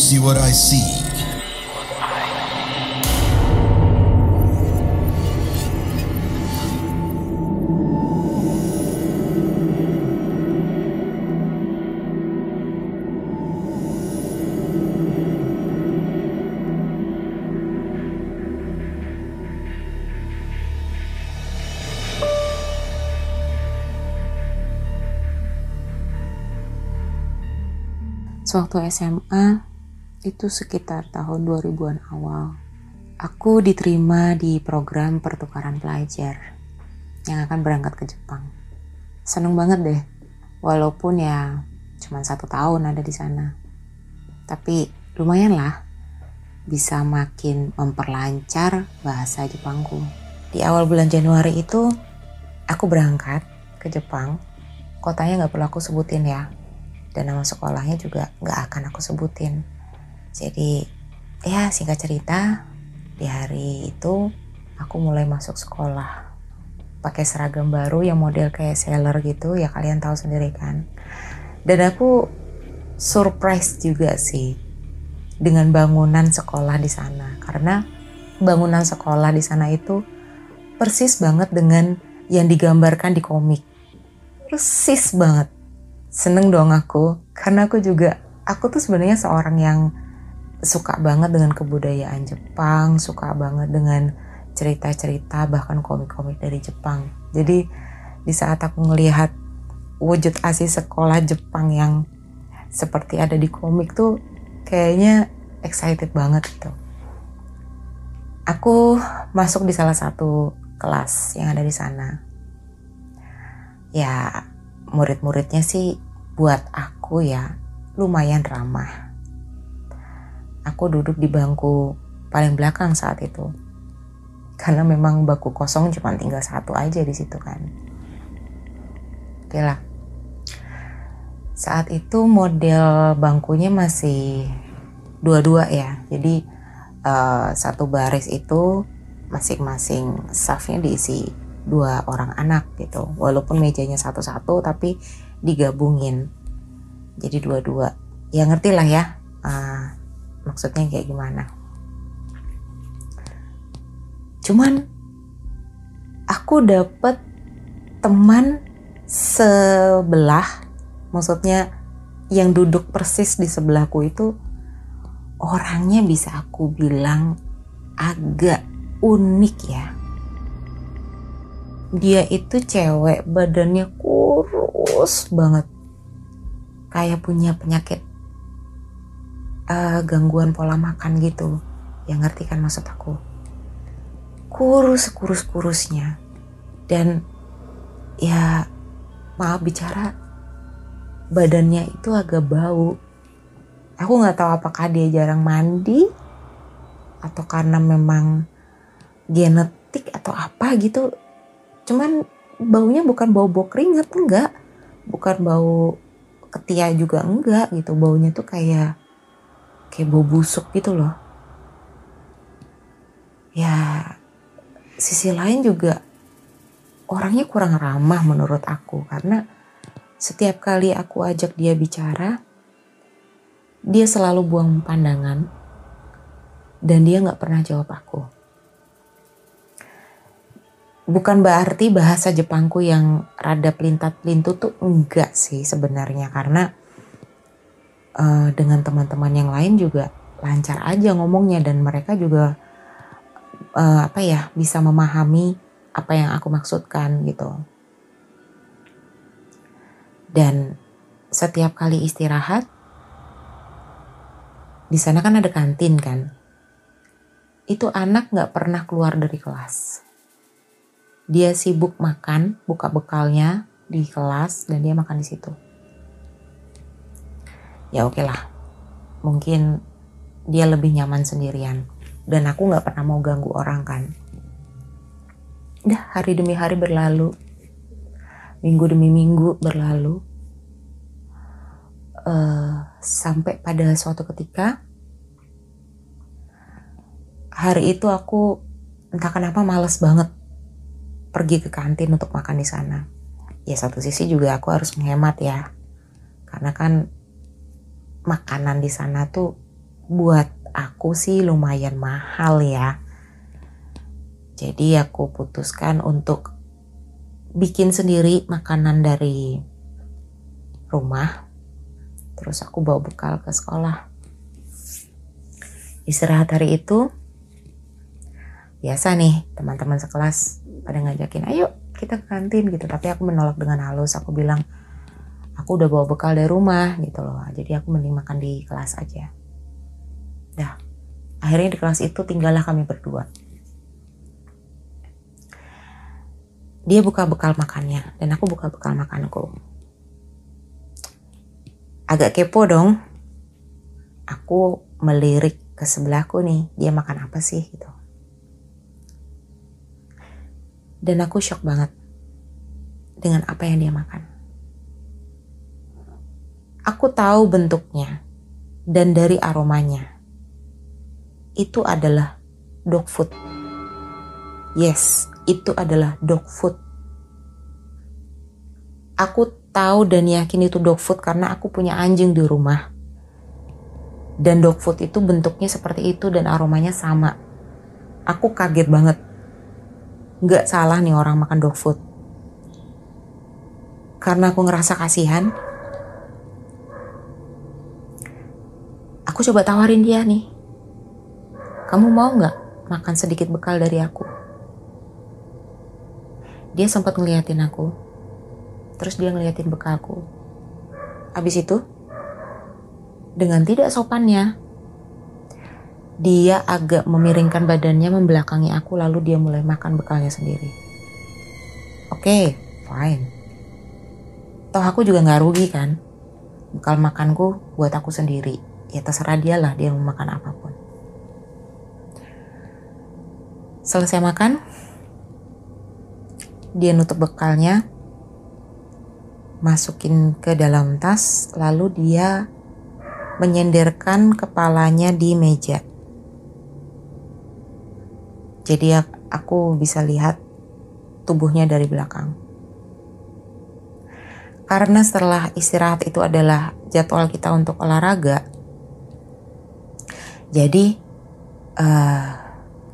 see what I see? Sewaktu SMA, itu sekitar tahun 2000-an awal, aku diterima di program pertukaran pelajar yang akan berangkat ke Jepang. Seneng banget deh, walaupun ya cuma 1 tahun ada di sana. Tapi lumayan lah, bisa makin memperlancar bahasa Jepangku. Di awal bulan Januari itu, aku berangkat ke Jepang. Kotanya gak perlu aku sebutin ya. Dan nama sekolahnya juga gak akan aku sebutin. Jadi ya singkat cerita, di hari itu aku mulai masuk sekolah. Pakai seragam baru yang model kayak sailor gitu, ya kalian tahu sendiri kan. Dan aku surprise juga sih dengan bangunan sekolah di sana. Karena bangunan sekolah di sana itu persis banget dengan yang digambarkan di komik. Persis banget. Seneng dong aku, karena aku tuh sebenarnya seorang yang suka banget dengan kebudayaan Jepang, suka banget dengan cerita-cerita bahkan komik-komik dari Jepang. Jadi di saat aku ngelihat wujud asli sekolah Jepang yang seperti ada di komik tuh kayaknya excited banget gitu. Aku masuk di salah satu kelas yang ada di sana. Ya, murid-muridnya sih buat aku ya lumayan ramah. Aku duduk di bangku paling belakang saat itu. Karena memang bangku kosong cuma tinggal 1 aja di situ kan. Oke lah. Saat itu model bangkunya masih 2-2 ya. Jadi satu baris itu masing-masing safnya diisi 2 orang anak gitu. Walaupun mejanya satu-satu tapi digabungin. Jadi 2-2. Ya ngerti lah ya maksudnya kayak gimana. Cuman aku dapet teman sebelah, maksudnya yang duduk persis di sebelahku itu orangnya bisa aku bilang agak unik ya. Dia itu cewek, badannya kurus banget. Kayak punya penyakit gangguan pola makan gitu. Yang ngerti kan maksud aku. Kurusnya. Dan ya maaf bicara, badannya itu agak bau. Aku gak tahu apakah dia jarang mandi atau karena memang genetik atau apa gitu. Cuman baunya bukan bau keringat, enggak. Bukan bau ketiak juga enggak gitu. Baunya tuh kayak bau busuk gitu loh. Ya sisi lain juga orangnya kurang ramah menurut aku. Karena setiap kali aku ajak dia bicara, dia selalu buang pandangan. Dan dia gak pernah jawab aku. Bukan berarti bahasa Jepangku yang rada pelintat-pelintu tuh enggak sih sebenarnya. Karena dengan teman-teman yang lain juga lancar aja ngomongnya. Dan mereka juga bisa memahami apa yang aku maksudkan gitu. Dan setiap kali istirahat, di sana kan ada kantin kan. Itu anak gak pernah keluar dari kelas. Dia sibuk makan, buka bekalnya di kelas dan dia makan di situ. Ya oke lah. Mungkin dia lebih nyaman sendirian. Dan aku gak pernah mau ganggu orang kan. Udah hari demi hari berlalu. Minggu demi minggu berlalu. Sampai pada suatu ketika, hari itu aku entah kenapa males banget pergi ke kantin untuk makan di sana. Ya satu sisi juga aku harus menghemat ya. Karena kan makanan di sana tuh buat aku sih lumayan mahal ya. Jadi aku putuskan untuk bikin sendiri makanan dari rumah. Terus aku bawa bekal ke sekolah. Istirahat hari itu, biasa nih teman-teman sekelas pada ngajakin, ayo kita ke kantin gitu. Tapi aku menolak dengan halus. Aku bilang, aku udah bawa bekal dari rumah gitu loh. Jadi aku mending makan di kelas aja. Dah, akhirnya di kelas itu tinggallah kami berdua. Dia buka bekal makannya dan aku buka bekal makanku. Agak kepo dong. Aku melirik ke sebelahku nih, dia makan apa sih gitu. Dan aku shock banget dengan apa yang dia makan. Aku tahu bentuknya dan dari aromanya. Itu adalah dog food. Yes, itu adalah dog food. Aku tahu dan yakin itu dog food karena aku punya anjing di rumah. Dan dog food itu bentuknya seperti itu dan aromanya sama. Aku kaget banget. Gak salah nih orang makan dog food. Karena aku ngerasa kasihan, aku coba tawarin dia nih. Kamu mau gak makan sedikit bekal dari aku? Dia sempat ngeliatin aku. Terus dia ngeliatin bekalku. Habis itu, dengan tidak sopannya, dia agak memiringkan badannya membelakangi aku, lalu dia mulai makan bekalnya sendiri. Oke, fine. Toh aku juga gak rugi kan. Bekal makanku buat aku sendiri. Ya terserah dia lah, dia mau makan apapun. Selesai makan, dia nutup bekalnya, masukin ke dalam tas, lalu dia menyenderkan kepalanya di meja. Jadi aku bisa lihat tubuhnya dari belakang. Karena setelah istirahat itu adalah jadwal kita untuk olahraga, jadi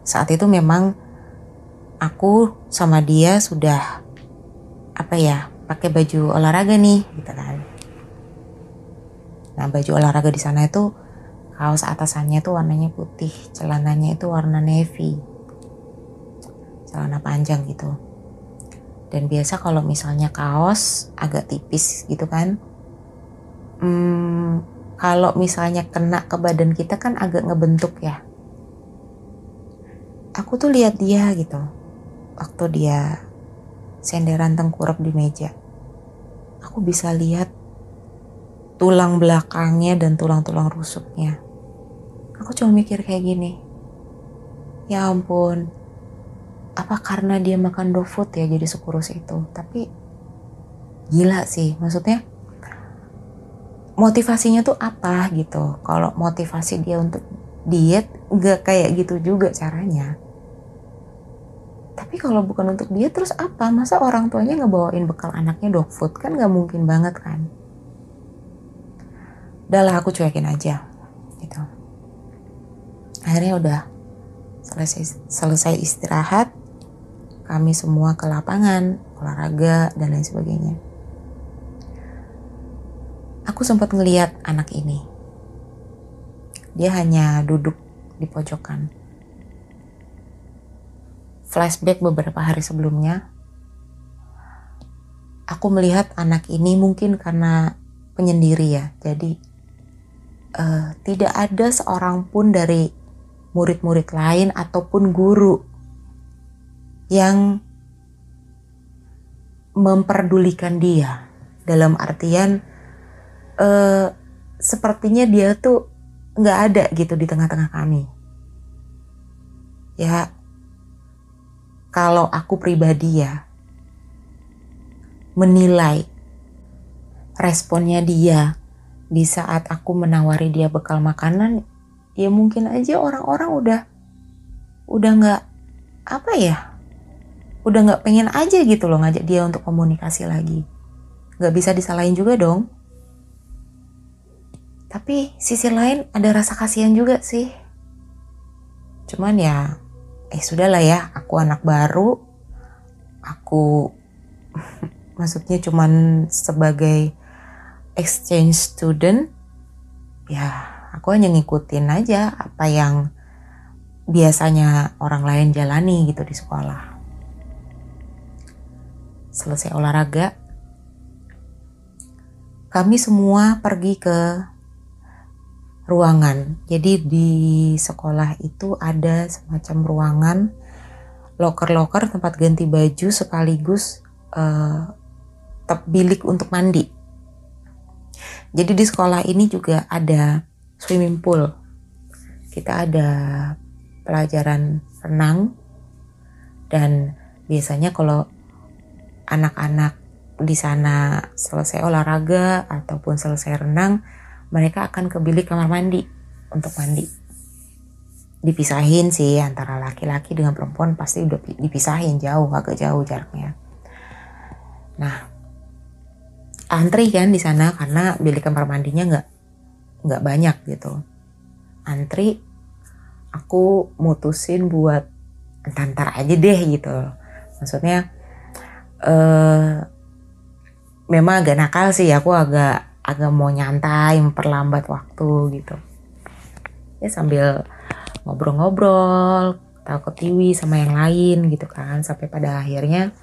saat itu memang aku sama dia sudah pakai baju olahraga nih gitu kan. Nah, baju olahraga di sana itu kaos atasannya tuh warnanya putih, celananya itu warna navy, celana panjang gitu. Dan biasa kalau misalnya kaos agak tipis gitu kan, kalau misalnya kena ke badan kita kan agak ngebentuk ya. Aku tuh lihat dia gitu, waktu dia senderan tengkurap di meja. Aku bisa lihat tulang belakangnya dan tulang-tulang rusuknya. Aku cuma mikir kayak gini, ya ampun, apa karena dia makan dog food ya jadi sekurus itu. Tapi gila sih, maksudnya motivasinya tuh apa gitu. Kalau motivasi dia untuk diet gak kayak gitu juga caranya. Tapi kalau bukan untuk diet terus apa? Masa orang tuanya ngebawain bekal anaknya dog food? Kan gak mungkin banget kan. Udah lah, aku cuekin aja gitu. Akhirnya udah selesai istirahat, kami semua ke lapangan olahraga dan lain sebagainya. Aku sempat ngeliat anak ini. Dia hanya duduk di pojokan. Flashback beberapa hari sebelumnya, aku melihat anak ini mungkin karena penyendiri ya, jadi tidak ada seorang pun dari murid-murid lain ataupun guru yang memperdulikan dia. Dalam artian sepertinya dia tuh nggak ada gitu di tengah-tengah kami. Ya, kalau aku pribadi ya menilai responnya dia di saat aku menawari dia bekal makanan, ya mungkin aja orang-orang udah nggak udah nggak pengen aja gitu loh ngajak dia untuk komunikasi lagi. Nggak bisa disalahin juga dong. Tapi sisi lain ada rasa kasihan juga sih. Cuman ya, sudahlah ya, aku anak baru. Aku maksudnya cuman sebagai exchange student. Ya, aku hanya ngikutin aja apa yang biasanya orang lain jalani gitu di sekolah. Selesai olahraga, kami semua pergi ke ruangan. Jadi di sekolah itu ada semacam ruangan, loker-loker tempat ganti baju sekaligus bilik untuk mandi. Jadi di sekolah ini juga ada swimming pool. Kita ada pelajaran renang, dan biasanya kalau anak-anak di sana selesai olahraga ataupun selesai renang, mereka akan ke bilik kamar mandi untuk mandi. Dipisahin sih antara laki-laki dengan perempuan, pasti udah dipisahin jauh, agak jauh jaraknya. Nah, antri kan di sana karena bilik kamar mandinya nggak banyak gitu. Antri, aku mutusin buat ntar aja deh gitu. Maksudnya memang agak nakal sih, aku agak mau nyantai, memperlambat waktu gitu. Ya sambil ngobrol-ngobrol, tahu ketiwi sama yang lain gitu kan, sampai pada akhirnya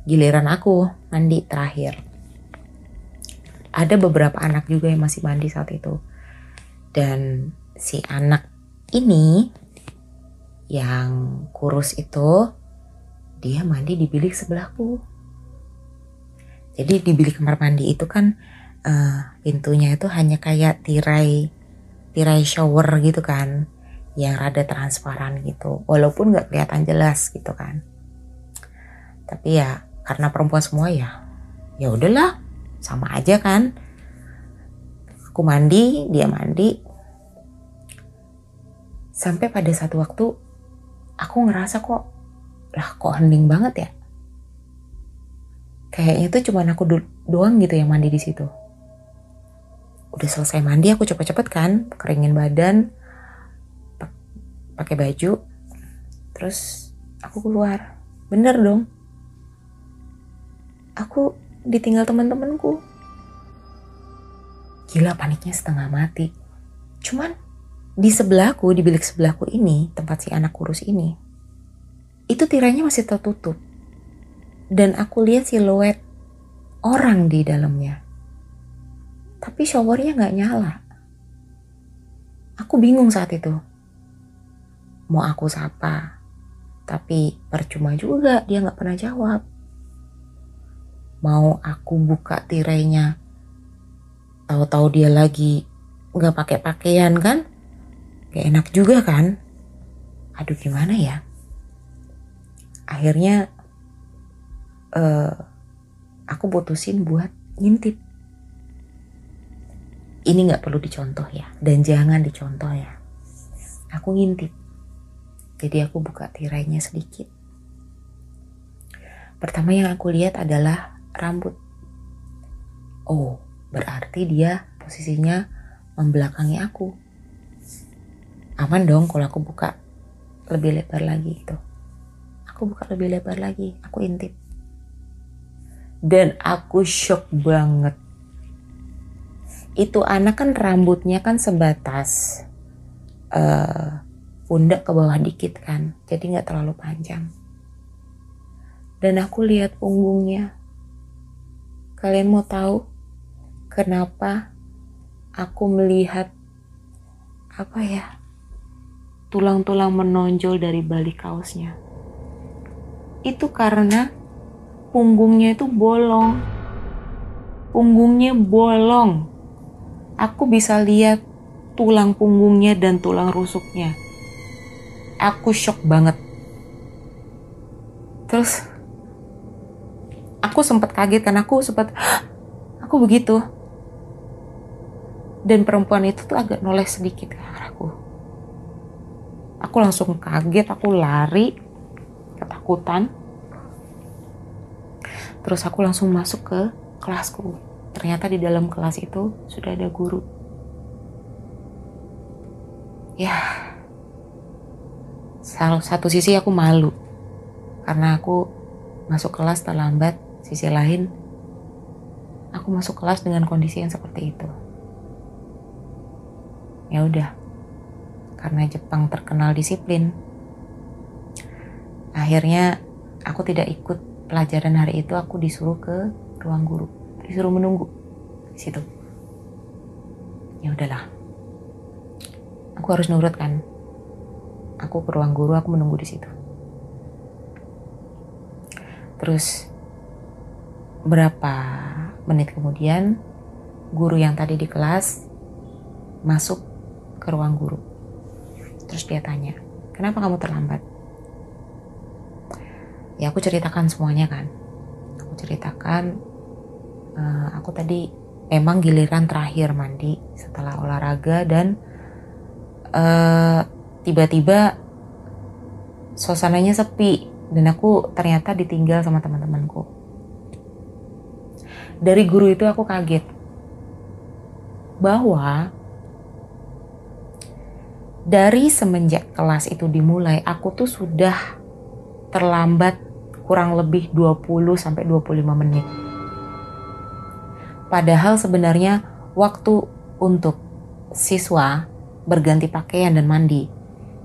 giliran aku mandi terakhir. Ada beberapa anak juga yang masih mandi saat itu. Dan si anak ini yang kurus itu, dia mandi di bilik sebelahku. Jadi di bilik kamar mandi itu kan pintunya itu hanya kayak tirai shower gitu kan, yang rada transparan gitu, walaupun nggak kelihatan jelas gitu kan. Tapi ya karena perempuan semua ya udahlah, sama aja kan. Aku mandi, dia mandi. Sampai pada satu waktu aku ngerasa kok hening banget ya. Kayaknya tuh cuma aku doang gitu yang mandi di situ. Udah selesai mandi, aku cepet-cepet kan, keringin badan, pakai baju, terus aku keluar. Bener dong, aku ditinggal teman-temanku. Gila, paniknya setengah mati. Cuman di sebelahku, di bilik sebelahku ini, tempat si anak kurus ini, itu tirainya masih tertutup. Dan aku lihat siluet orang di dalamnya. Tapi showernya gak nyala. Aku bingung saat itu. Mau aku sapa, tapi percuma juga, dia gak pernah jawab. Mau aku buka tirainya, tahu-tahu dia lagi gak pakai pakaian kan, gak enak juga kan. Aduh, gimana ya. Akhirnya aku putusin buat ngintip. Ini gak perlu dicontoh ya, dan jangan dicontoh ya. Aku ngintip. Jadi aku buka tirainya sedikit. Pertama yang aku lihat adalah rambut. Oh, berarti dia posisinya membelakangi aku. Aman dong kalau aku buka lebih lebar lagi gitu. Aku buka lebih lebar lagi, aku intip. Dan aku shock banget. Itu anak kan rambutnya kan sebatas pundak ke bawah dikit kan, jadi gak terlalu panjang. Dan aku lihat punggungnya. Kalian mau tahu kenapa aku melihat tulang-tulang menonjol dari balik kaosnya? Itu karena punggungnya itu bolong. Punggungnya bolong. Aku bisa lihat tulang punggungnya dan tulang rusuknya. Aku shock banget. Terus aku sempat kaget kan, aku begitu. Dan perempuan itu tuh agak noleh sedikit ke arahku. Aku langsung kaget, aku lari, ketakutan. Terus aku langsung masuk ke kelasku. Ternyata di dalam kelas itu sudah ada guru. Ya, satu sisi aku malu karena aku masuk kelas terlambat, sisi lain aku masuk kelas dengan kondisi yang seperti itu. Ya udah, karena Jepang terkenal disiplin, akhirnya aku tidak ikut pelajaran hari itu. Aku disuruh ke ruang guru, disuruh menunggu di situ. Ya udahlah, aku harus nurut kan. Aku ke ruang guru, aku menunggu di situ. Terus berapa menit kemudian, guru yang tadi di kelas masuk ke ruang guru. Terus dia tanya, kenapa kamu terlambat? Ya aku ceritakan semuanya kan. Aku ceritakan, aku tadi memang giliran terakhir mandi setelah olahraga dan tiba-tiba suasananya sepi dan aku ternyata ditinggal sama teman-temanku. Dari guru itu aku kaget bahwa dari semenjak kelas itu dimulai, aku tuh sudah terlambat kurang lebih 20-25 menit. Padahal sebenarnya waktu untuk siswa berganti pakaian dan mandi,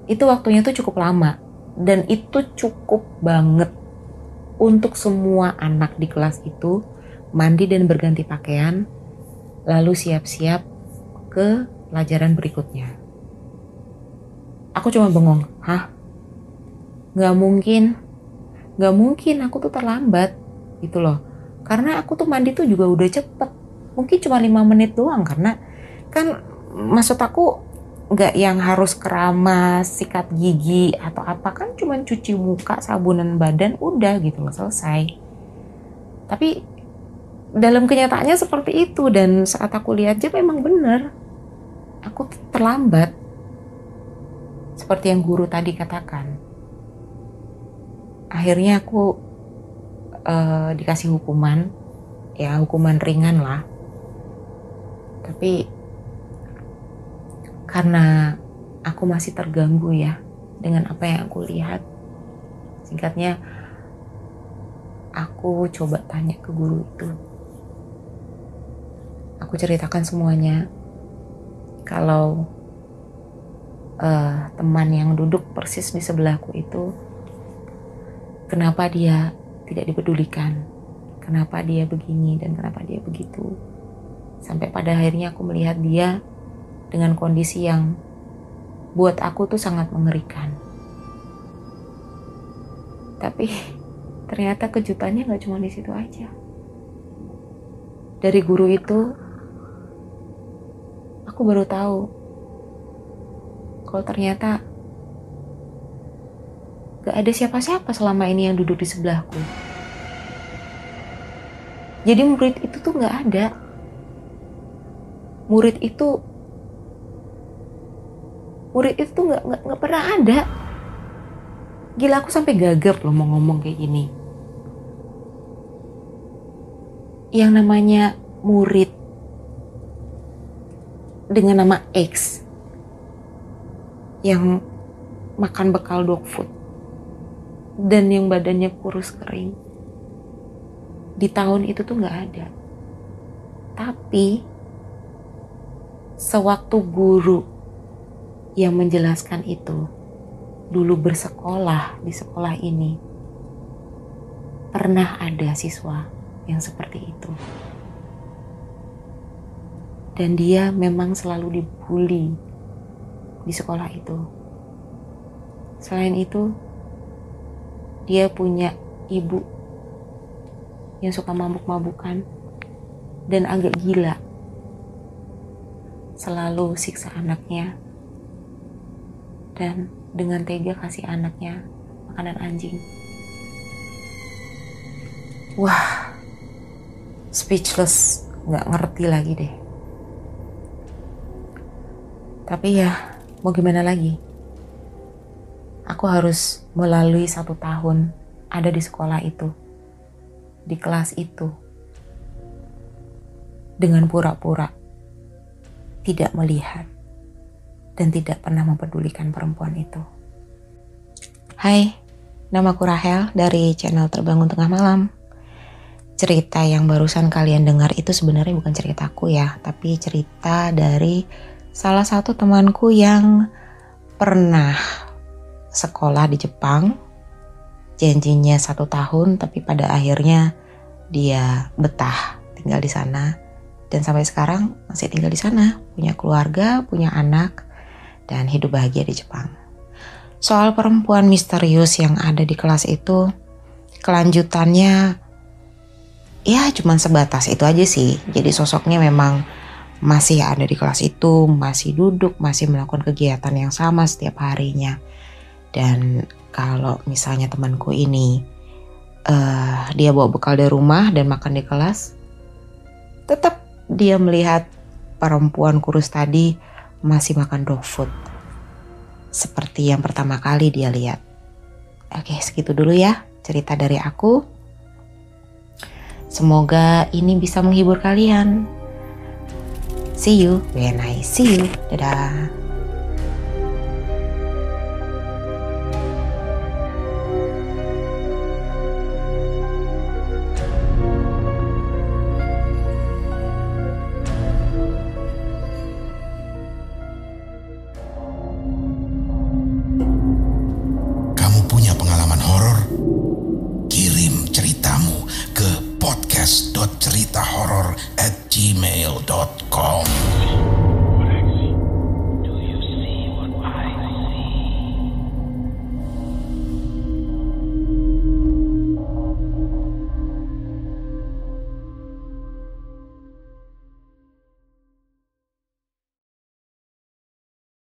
itu waktunya tuh cukup lama. Dan itu cukup banget untuk semua anak di kelas itu mandi dan berganti pakaian, lalu siap-siap ke pelajaran berikutnya. Aku cuma bengong, Gak mungkin aku tuh terlambat gitu loh. Karena aku tuh mandi tuh juga udah cepet, mungkin cuma 5 menit doang, karena kan maksud aku gak yang harus keramas, sikat gigi atau apa, kan cuma cuci muka, sabunan badan, udah gitu loh, selesai. Tapi dalam kenyataannya seperti itu, dan saat aku lihat aja memang bener, aku terlambat seperti yang guru tadi katakan. Akhirnya aku dikasih hukuman, ya hukuman ringan lah, tapi karena aku masih terganggu ya dengan apa yang aku lihat. Singkatnya, aku coba tanya ke guru itu. Aku ceritakan semuanya. Kalau teman yang duduk persis di sebelahku itu, kenapa dia tidak dipedulikan, kenapa dia begini dan kenapa dia begitu. Sampai pada akhirnya aku melihat dia dengan kondisi yang buat aku tuh sangat mengerikan. Tapi ternyata kejutannya gak cuma di situ aja. Dari guru itu, aku baru tahu kalau ternyata gak ada siapa-siapa selama ini yang duduk di sebelahku. Jadi murid itu tuh gak ada. Murid itu nggak pernah ada. Gila, aku sampai gagap loh mau ngomong kayak gini. Yang namanya murid dengan nama X yang makan bekal dog food dan yang badannya kurus kering, di tahun itu tuh nggak ada. Tapi sewaktu guru yang menjelaskan itu dulu bersekolah di sekolah ini, pernah ada siswa yang seperti itu. Dan dia memang selalu dibully di sekolah itu. Selain itu, dia punya ibu yang suka mabuk-mabukan dan agak gila. Selalu siksa anaknya dan dengan tega kasih anaknya makanan anjing. Wah, speechless, gak ngerti lagi deh. Tapi ya, mau gimana lagi? Aku harus melalui 1 tahun ada di sekolah itu, di kelas itu, dengan pura-pura tidak melihat dan tidak pernah mempedulikan perempuan itu. Hai, namaku Rahel dari channel Terbangun Tengah Malam. Cerita yang barusan kalian dengar itu sebenarnya bukan ceritaku ya, tapi cerita dari salah satu temanku yang pernah sekolah di Jepang. Janjinya 1 tahun, tapi pada akhirnya dia betah tinggal di sana. Dan sampai sekarang masih tinggal di sana, punya keluarga, punya anak, dan hidup bahagia di Jepang. Soal perempuan misterius yang ada di kelas itu, kelanjutannya ya cuma sebatas itu aja sih. Jadi sosoknya memang masih ada di kelas itu, masih duduk, masih melakukan kegiatan yang sama setiap harinya. Dan kalau misalnya temanku ini dia bawa bekal dari rumah dan makan di kelas, tetap dia melihat perempuan kurus tadi masih makan dog food seperti yang pertama kali dia lihat. Oke, segitu dulu ya cerita dari aku. Semoga ini bisa menghibur kalian. See you when I see you. Dadah. Podcast.ceritahoror@gmail.com